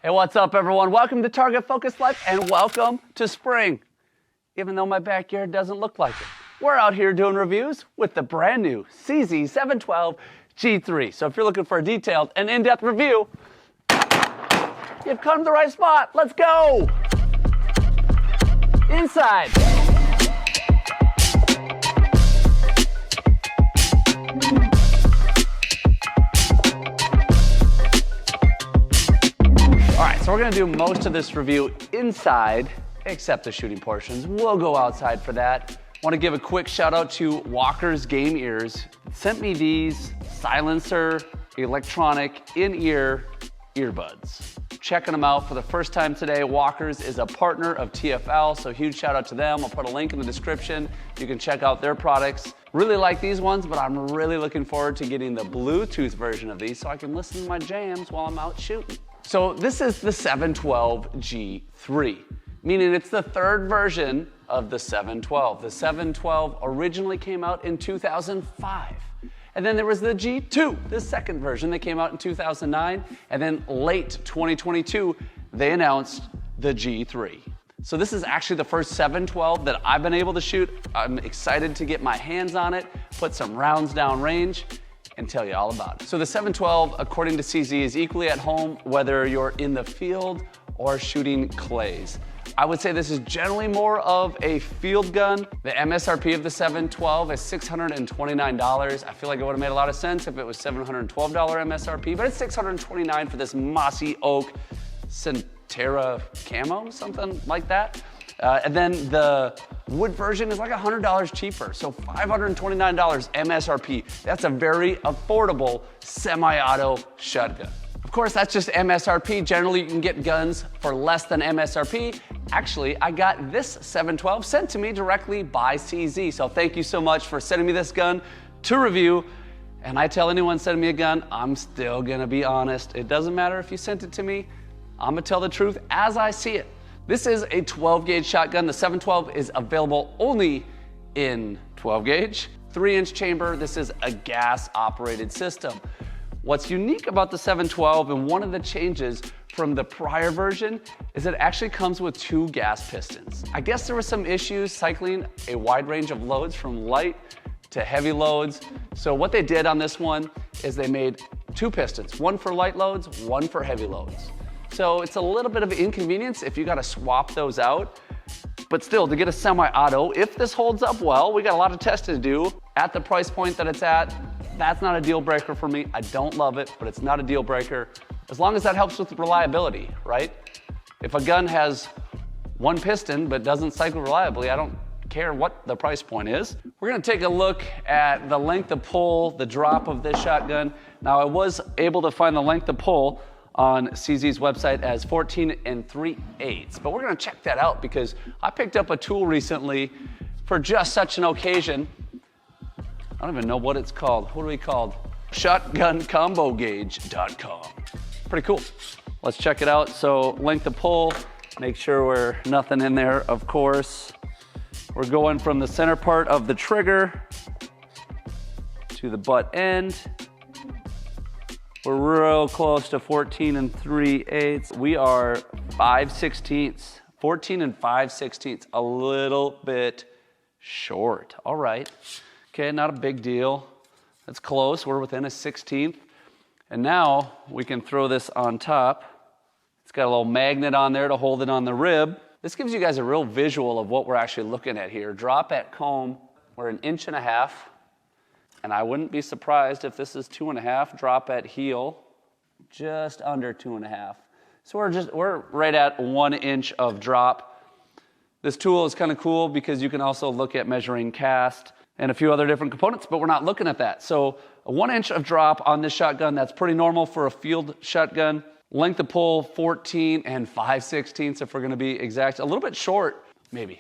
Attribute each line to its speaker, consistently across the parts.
Speaker 1: Hey, what's up, everyone? Welcome to Target Focus Life and welcome to spring. Even though my backyard doesn't look like it. We're out here doing reviews with the brand new CZ712 G3. So if you're looking for a detailed and in-depth review, you've come to the right spot. Let's go! Inside. All right, so we're gonna do most of this review inside, except the shooting portions. We'll go outside for that. Want to give a quick shout out to Walker's Game Ears. Sent me these silencer, electronic, in-ear earbuds. Checking them out for the first time today. Walker's is a partner of TFL, so huge shout out to them. I'll put a link in the description. You can check out their products. Really like these ones, but I'm really looking forward to getting the Bluetooth version of these so I can listen to my jams while I'm out shooting. So this is the 712 G3, meaning it's the third version of the 712. The 712 originally came out in 2005. And then there was the G2, the second version that came out in 2009. And then late 2022, they announced the G3. So this is actually the first 712 that I've been able to shoot. I'm excited to get my hands on it, put some rounds down range, and tell you all about it. So the 712, according to CZ, is equally at home whether you're in the field or shooting clays. I would say this is generally more of a field gun. The MSRP of the 712 is $629. I feel like it would have made a lot of sense if it was $712 MSRP, but it's $629 for this mossy oak Centera camo, something like that. And then the wood version is like $100 cheaper, so $529 MSRP. That's a very affordable semi-auto shotgun. Of course, that's just MSRP. Generally, you can get guns for less than MSRP. Actually, I got this 712 sent to me directly by CZ, so thank you so much for sending me this gun to review. And I tell anyone sending me a gun, I'm still gonna be honest. It doesn't matter if you sent it to me, I'm gonna tell the truth as I see it. This is a 12 gauge shotgun. The 712 is available only in 12 gauge, 3-inch chamber. This is a gas operated system. What's unique about the 712 and one of the changes from the prior version is it actually comes with 2 gas pistons. I guess there were some issues cycling a wide range of loads from light to heavy loads. So what they did on this one is they made 2 pistons, one for light loads, one for heavy loads. So it's a little bit of an inconvenience if you gotta swap those out. But still, to get a semi-auto, if this holds up well, we got a lot of testing to do. At the price point that it's at, that's not a deal breaker for me. I don't love it, but it's not a deal breaker. As long as that helps with reliability, right? If a gun has 1 piston but doesn't cycle reliably, I don't care what the price point is. We're gonna take a look at the length of pull, the drop of this shotgun. Now, I was able to find the length of pull on CZ's website as 14 3/8, but we're gonna check that out because I picked up a tool recently for just such an occasion. I don't even know what it's called. What are we called? ShotgunComboGauge.com. Pretty cool. Let's check it out. So length of pull, make sure we're nothing in there, of course. We're going from the center part of the trigger to the butt end. We're real close to 14 3/8. We are 5/16, 14 5/16, a little bit short. All right. Okay, not a big deal. That's close. We're within a 16th. And now we can throw this on top. It's got a little magnet on there to hold it on the rib. This gives you guys a real visual of what we're actually looking at here. Drop at comb, we're 1.5 inches. And I wouldn't be surprised if this is 2.5. Drop at heel, just under 2.5. So we're right at 1 inch of drop. This tool is kind of cool because you can also look at measuring cast and a few other different components, but we're not looking at that. So a 1 inch of drop on this shotgun, that's pretty normal for a field shotgun. Length of pull, 14 5/16 if we're gonna be exact. A little bit short, maybe.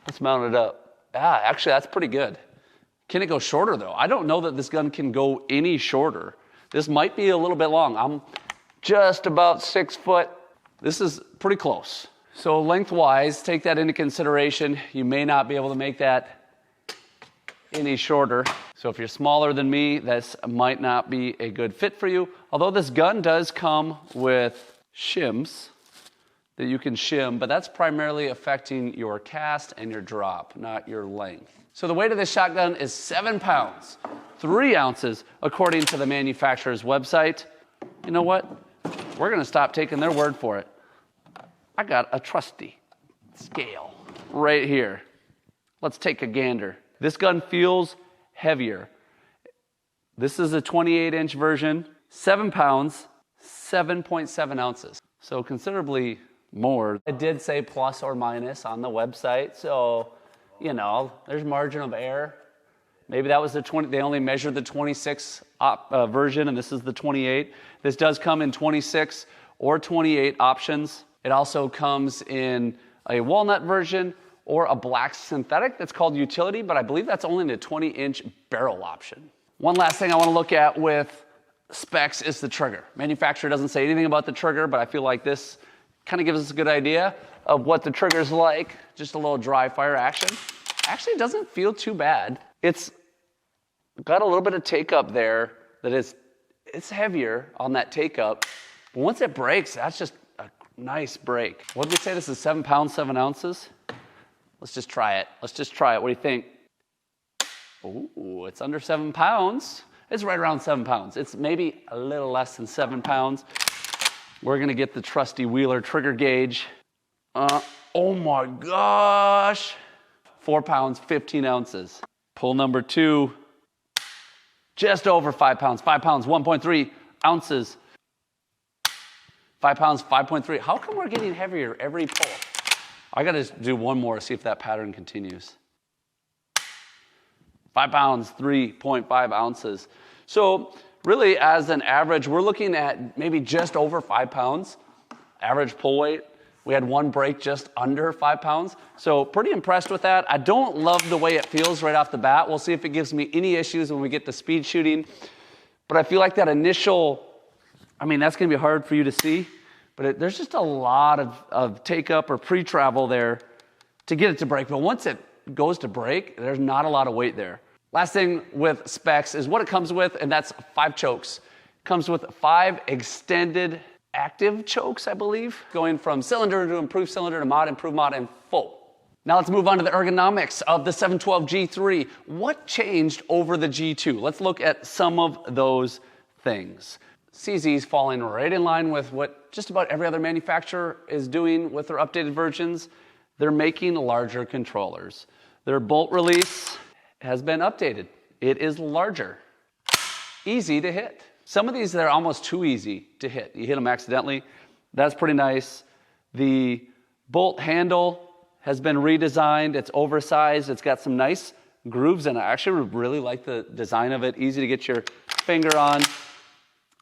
Speaker 1: Let's mount it up. Actually that's pretty good. Can it go shorter though? I don't know that this gun can go any shorter. This might be a little bit long. I'm just about 6 foot. This is pretty close. So lengthwise, take that into consideration. You may not be able to make that any shorter. So if you're smaller than me, this might not be a good fit for you. Although this gun does come with shims that you can shim, but that's primarily affecting your cast and your drop, not your length. So the weight of this shotgun is 7 pounds, 3 ounces, according to the manufacturer's website. You know what? We're gonna stop taking their word for it. I got a trusty scale right here. Let's take a gander. This gun feels heavier. This is a 28-inch version, 7 pounds, 7.7 ounces. So considerably more. It did say plus or minus on the website, so, you know, there's margin of error. Maybe that was the 20, they only measured the 26 version, and this is the 28. This does come in 26 or 28 options. It also comes in a walnut version or a black synthetic that's called utility, but I believe that's only the 20-inch barrel option. One last thing I want to look at with specs is the trigger. Manufacturer doesn't say anything about the trigger, but I feel like this kind of gives us a good idea of what the trigger's like. Just a little dry fire action. Actually, it doesn't feel too bad. It's got a little bit of take up there that it's heavier on that take up. But once it breaks, that's just a nice break. What did we say? This is 7 pounds, 7 ounces? Let's just try it. Let's just try it. What do you think? Ooh, it's under 7 pounds. It's right around 7 pounds. It's maybe a little less than 7 pounds. We're gonna get the trusty Wheeler trigger gauge. Oh my gosh. 4 pounds, 15 ounces. Pull number 2, just over 5 pounds. 5 pounds, 1.3 ounces. 5 pounds, 5.3. How come we're getting heavier every pull? I gotta do one more to see if that pattern continues. 5 pounds, 3.5 ounces. So really, as an average, we're looking at maybe just over 5 pounds, average pull weight. We had one break just under 5 pounds. So pretty impressed with that. I don't love the way it feels right off the bat. We'll see if it gives me any issues when we get to speed shooting. But I feel like that initial, I mean, that's gonna be hard for you to see, but there's just a lot of take up or pre-travel there to get it to break. But once it goes to break, there's not a lot of weight there. Last thing with specs is what it comes with, and that's 5 chokes. It comes with 5 extended active chokes, I believe, going from cylinder to improved cylinder to mod, improved mod, and full. Now let's move on to the ergonomics of the 712 G3. What changed over the G2? Let's look at some of those things. CZ's falling right in line with what just about every other manufacturer is doing with their updated versions. They're making larger controllers. Their bolt release has been updated. It is larger, easy to hit. Some of these, they're almost too easy to hit. You hit them accidentally. That's pretty nice. The bolt handle has been redesigned. It's oversized. It's got some nice grooves, and I actually really like the design of it. Easy to get your finger on.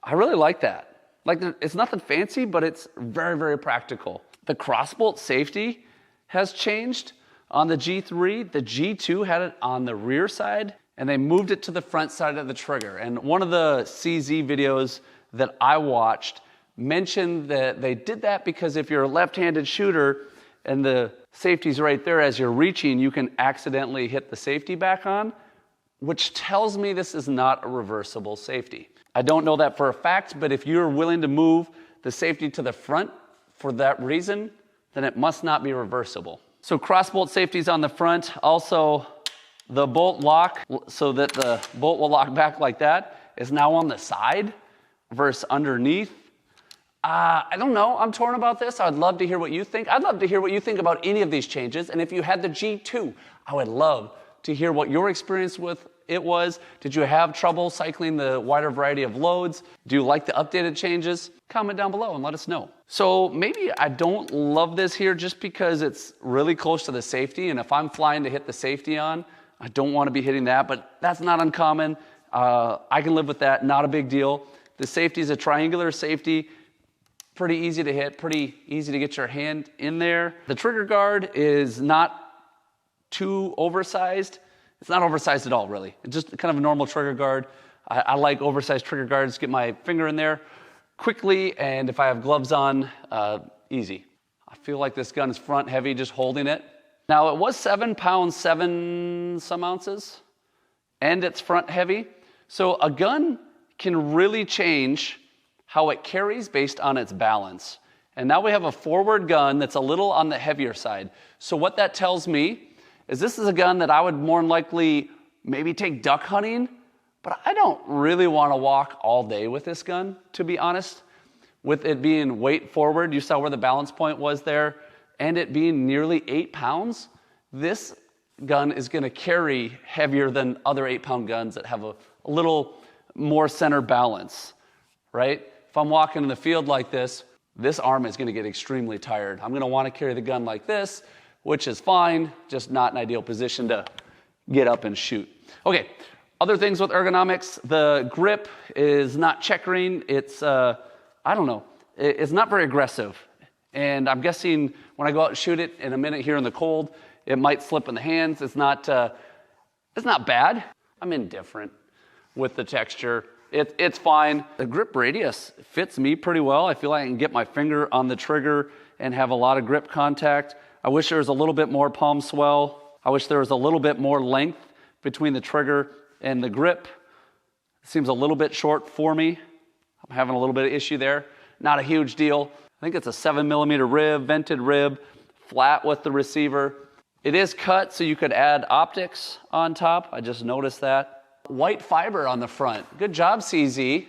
Speaker 1: I really like that. Like, it's nothing fancy, but it's very, very practical. The crossbolt safety has changed. On the G3, the G2 had it on the rear side, and they moved it to the front side of the trigger. And one of the CZ videos that I watched mentioned that they did that because if you're a left-handed shooter and the safety's right there as you're reaching, you can accidentally hit the safety back on, which tells me this is not a reversible safety. I don't know that for a fact, but if you're willing to move the safety to the front for that reason, then it must not be reversible. So crossbolt safety's on the front. Also, the bolt lock, so that the bolt will lock back like that, is now on the side versus underneath. I don't know. I'm torn about this. I'd love to hear what you think. I'd love to hear what you think about any of these changes. And if you had the G2, I would love to hear what your experience with it was. Did you have trouble cycling the wider variety of loads? Do you like the updated changes? Comment down below and let us know. So maybe I don't love this here just because it's really close to the safety, and if I'm flying to hit the safety on, I don't want to be hitting that, but that's not uncommon. I can live with that, not a big deal. The safety is a triangular safety, pretty easy to hit, pretty easy to get your hand in there. The trigger guard is not too oversized. It's not oversized at all, really. It's just kind of a normal trigger guard. I like oversized trigger guards, get my finger in there quickly, and if I have gloves on, easy. I feel like this gun is front heavy just holding it. Now, it was 7 pounds, 7 some ounces, and it's front heavy. So a gun can really change how it carries based on its balance. And now we have a forward gun that's a little on the heavier side. So what that tells me is this is a gun that I would more than likely maybe take duck hunting, but I don't really want to walk all day with this gun, to be honest. With it being weight forward, you saw where the balance point was there, and it being nearly 8 pounds, this gun is going to carry heavier than other 8-pound guns that have a little more center balance, right? If I'm walking in the field like this arm is going to get extremely tired. I'm going to want to carry the gun like this, which is fine, just not an ideal position to get up and shoot. Okay, other things with ergonomics, the grip is not checkering. It's, I don't know, it's not very aggressive. And I'm guessing when I go out and shoot it in a minute here in the cold, it might slip in the hands. It's not bad. I'm indifferent with the texture. It's fine. The grip radius fits me pretty well. I feel like I can get my finger on the trigger and have a lot of grip contact. I wish there was a little bit more palm swell. I wish there was a little bit more length between the trigger and the grip. It seems a little bit short for me. I'm having a little bit of issue there. Not a huge deal. I think it's a 7mm rib, vented rib, flat with the receiver. It is cut, so you could add optics on top. I just noticed that. White fiber on the front. Good job, CZ.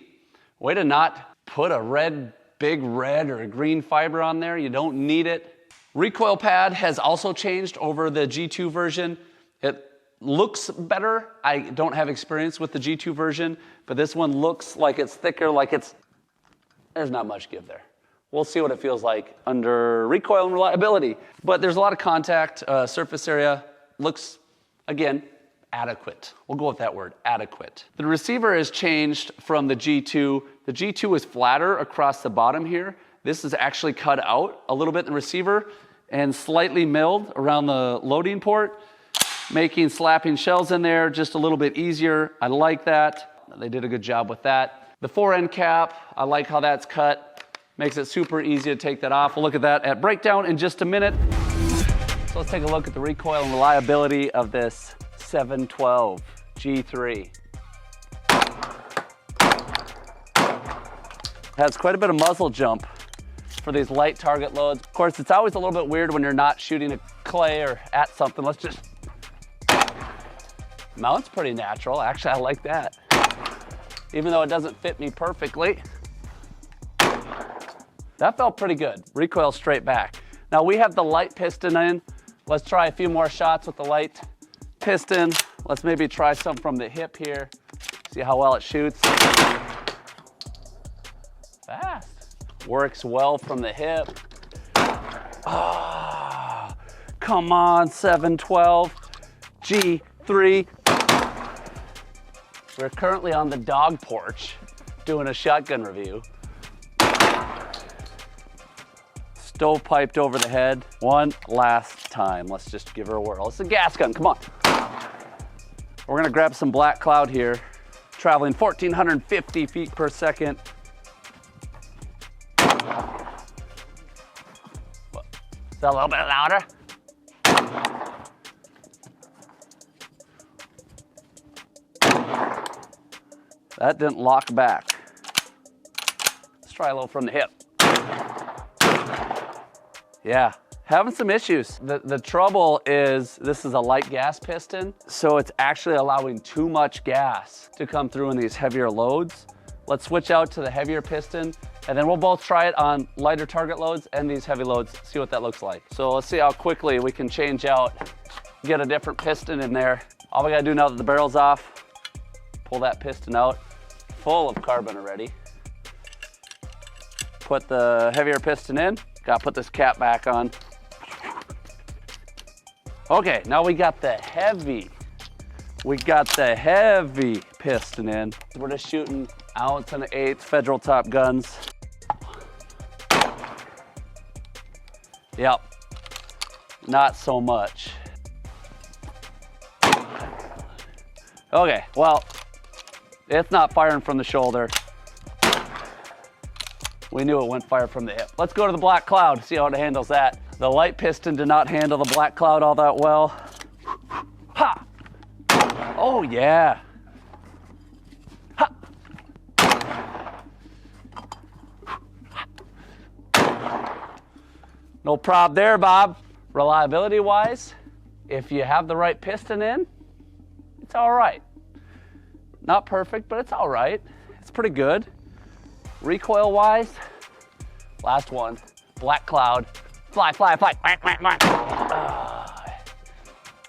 Speaker 1: Way to not put a big red or a green fiber on there. You don't need it. Recoil pad has also changed over the G2 version. It looks better. I don't have experience with the G2 version, but this one looks like it's thicker, there's not much give there. We'll see what it feels like under recoil and reliability. But there's a lot of contact, surface area. Looks, again, adequate. We'll go with that word, adequate. The receiver has changed from the G2. The G2 is flatter across the bottom here. This is actually cut out a little bit in the receiver and slightly milled around the loading port, making slapping shells in there just a little bit easier. I like that. They did a good job with that. The fore-end cap, I like how that's cut. Makes it super easy to take that off. We'll look at that at breakdown in just a minute. So let's take a look at the recoil and reliability of this 712 G3. Has quite a bit of muzzle jump for these light target loads. Of course, it's always a little bit weird when you're not shooting at clay or at something. Let's just... Mounts pretty natural. Actually, I like that. Even though it doesn't fit me perfectly. That felt pretty good. Recoil straight back. Now we have the light piston in. Let's try a few more shots with the light piston. Let's maybe try some from the hip here. See how well it shoots. Fast. Works well from the hip. Ah, come on, 712 G3. We're currently on the dog porch doing a shotgun review. Stovepiped over the head. One last time. Let's just give her a whirl. It's a gas gun, come on. We're gonna grab some black cloud here, traveling 1,450 feet per second. Is that a little bit louder? That didn't lock back. Let's try a little from the hip. Yeah, having some issues. The trouble is this is a light gas piston, so it's actually allowing too much gas to come through in these heavier loads. Let's switch out to the heavier piston, and then we'll both try it on lighter target loads and these heavy loads, see what that looks like. So let's see how quickly we can change out, get a different piston in there. All we gotta do now that the barrel's off, pull that piston out, full of carbon already. Put the heavier piston in. Gotta put this cap back on. Okay, now we got the heavy piston in. We're just shooting 1 1/8 Federal Top guns. Yep, not so much. Okay, well, it's not firing from the shoulder. We knew it wouldn't fire from the hip. Let's go to the black cloud, see how it handles that. The light piston did not handle the black cloud all that well. Ha! Oh yeah. Ha! No prob there, Bob. Reliability-wise, if you have the right piston in, it's all right. Not perfect, but it's all right. It's pretty good. Recoil-wise, last one, black cloud, fly, fly, fly.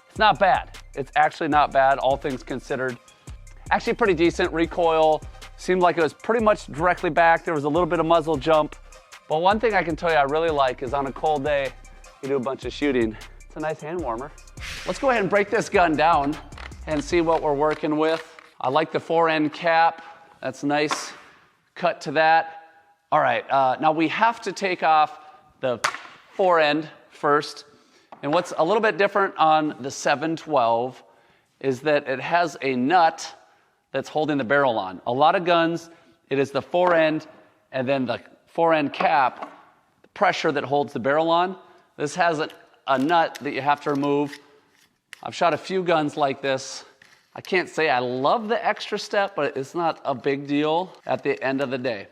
Speaker 1: It's not bad. It's actually not bad, all things considered. Actually pretty decent. Recoil seemed like it was pretty much directly back. There was a little bit of muzzle jump. But one thing I can tell you I really like is on a cold day, you do a bunch of shooting. It's a nice hand warmer. Let's go ahead and break this gun down and see what we're working with. I like the fore-end cap. That's nice. Cut to that. All right, now we have to take off the fore-end first. And what's a little bit different on the 712 is that it has a nut that's holding the barrel on. A lot of guns, it is the fore-end and then the fore-end cap, the pressure that holds the barrel on. This has a nut that you have to remove. I've shot a few guns like this. I can't say I love the extra step, but it's not a big deal at the end of the day.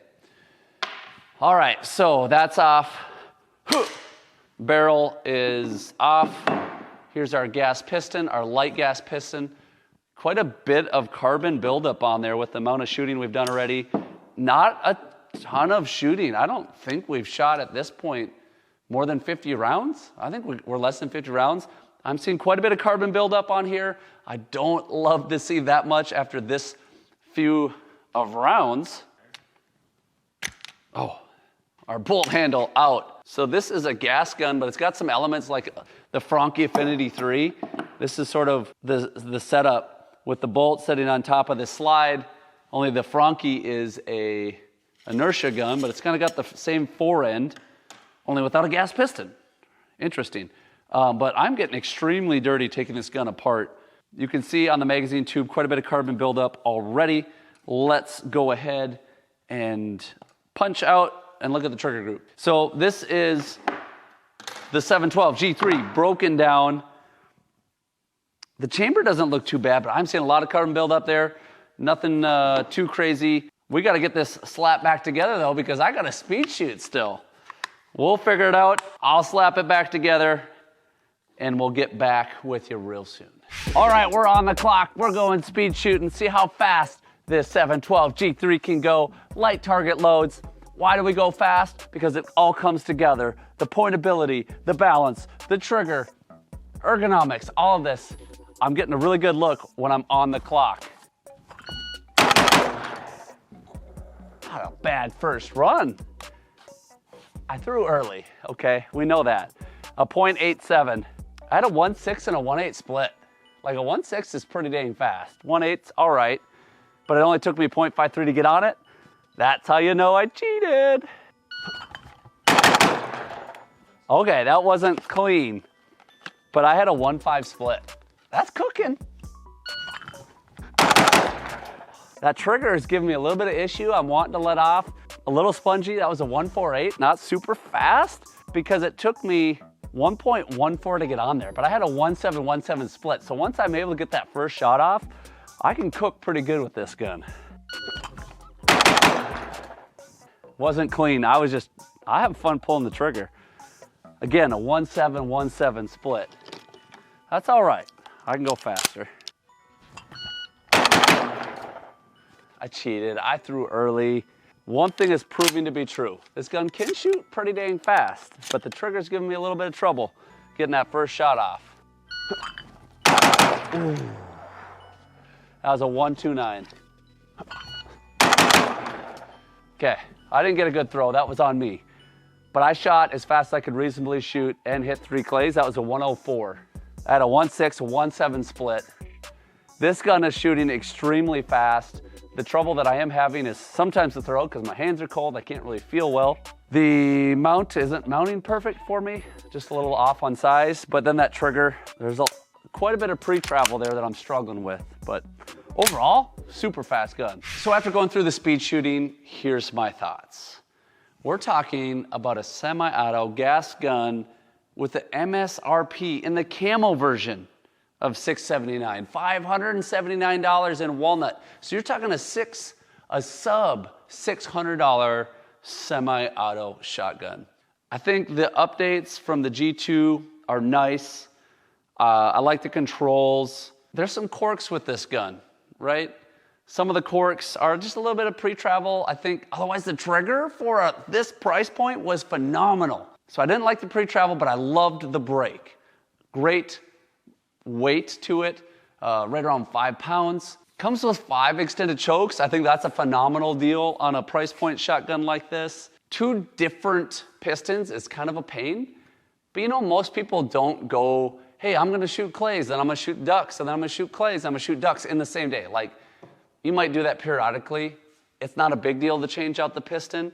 Speaker 1: All right, so that's off. Barrel is off. Here's our gas piston, our light gas piston. Quite a bit of carbon buildup on there with the amount of shooting we've done already. Not a ton of shooting. I don't think we've shot at this point more than 50 rounds. I think we're less than 50 rounds. I'm seeing quite a bit of carbon buildup on here. I don't love to see that much after this few of rounds. Oh, our bolt handle out. So this is a gas gun, but it's got some elements like the Franke Affinity 3. This is sort of the setup with the bolt sitting on top of this slide. Only the Franke is a inertia gun, but it's kind of got the same fore end, only without a gas piston. Interesting. But I'm getting extremely dirty taking this gun apart. You can see on the magazine tube quite a bit of carbon buildup already. Let's go ahead and punch out and look at the trigger group. So this is the 712 G3 broken down. The chamber doesn't look too bad, but I'm seeing a lot of carbon buildup there. Nothing too crazy. We got to get this slapped back together though, because I got to speed shoot still. We'll figure it out. I'll slap it back together and we'll get back with you real soon. All right, we're on the clock. We're going speed shooting. See how fast this 712 G3 can go. Light target loads. Why do we go fast? Because it all comes together. The pointability, the balance, the trigger, ergonomics, all of this. I'm getting a really good look when I'm on the clock. Not a bad first run. I threw early, okay? We know that. A .87. I had a 1.6 and a 1.8 split. Like a 1.6 is pretty dang fast. 1.8's all right, but it only took me 0.53 to get on it. That's how you know I cheated. Okay, that wasn't clean, but I had a 1.5 split. That's cooking. That trigger is giving me a little bit of issue. I'm wanting to let off. A little spongy, that was a 1.48, not super fast because it took me 1.14 to get on there, but I had a 1.7 split. So once I'm able to get that first shot off, I can cook pretty good with this gun. Wasn't clean. I have fun pulling the trigger. Again, a 1.7 split. That's all right. I can go faster. I cheated. I threw early. One thing is proving to be true. This gun can shoot pretty dang fast, but the trigger's giving me a little bit of trouble getting that first shot off. Ooh. That was a 1.29. Okay, I didn't get a good throw. That was on me. But I shot as fast as I could reasonably shoot and hit 3 clays. That was a 1.04. I had a 1.6, 1.7 split. This gun is shooting extremely fast. The trouble that I am having is sometimes the throw because my hands are cold. I can't really feel well. The mount isn't mounting perfect for me, just a little off on size. But then that trigger, there's quite a bit of pre-travel there that I'm struggling with. But overall, super fast gun. So after going through the speed shooting, here's my thoughts. We're talking about a semi-auto gas gun with the MSRP in the camo version of $679, $579 in walnut. So you're talking a sub $600 semi-auto shotgun. I think the updates from the G2 are nice. I like the controls. There's some quirks with this gun, right? Some of the quirks are just a little bit of pre-travel. I think otherwise the trigger for this price point was phenomenal. So I didn't like the pre-travel, but I loved the break. Great weight to it, right around 5 pounds. Comes with 5 extended chokes. I think that's a phenomenal deal on a price point shotgun like this. 2 different pistons is kind of a pain, but you know, most people don't go, hey, I'm gonna shoot clays, then I'm gonna shoot ducks, and then I'm gonna shoot clays, I'm gonna shoot ducks in the same day. Like, you might do that periodically. It's not a big deal to change out the piston.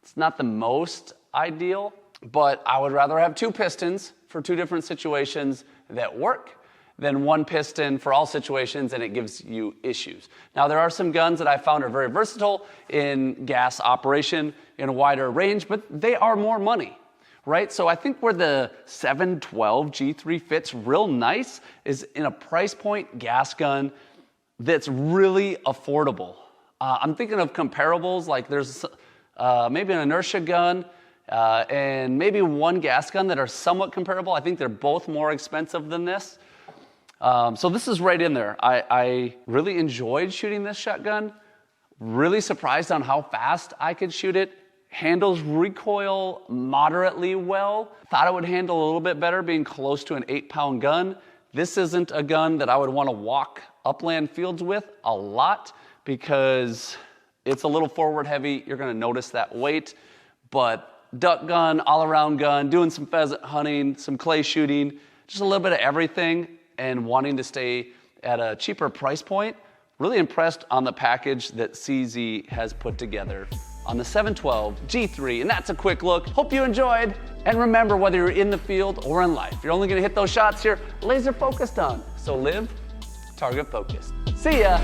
Speaker 1: It's not the most ideal, but I would rather have 2 pistons for 2 different situations that work than 1 piston for all situations and it gives you issues. Now, there are some guns that I found are very versatile in gas operation in a wider range, but they are more money, right? So I think where the 712 G3 fits real nice is in a price point gas gun that's really affordable. I'm thinking of comparables, like there's maybe an inertia gun and maybe 1 gas gun that are somewhat comparable. I think they're both more expensive than this. So this is right in there. I really enjoyed shooting this shotgun. Really surprised on how fast I could shoot it. Handles recoil moderately well. Thought it would handle a little bit better being close to an 8-pound gun. This isn't a gun that I would want to walk upland fields with a lot because it's a little forward heavy. You're going to notice that weight. But duck gun, all-around gun, doing some pheasant hunting, some clay shooting, just a little bit of everything, and wanting to stay at a cheaper price point. Really impressed on the package that CZ has put together on the 712 G3, and that's a quick look. Hope you enjoyed, and remember, whether you're in the field or in life, you're only gonna hit those shots you're laser focused on. So live target focused. See ya.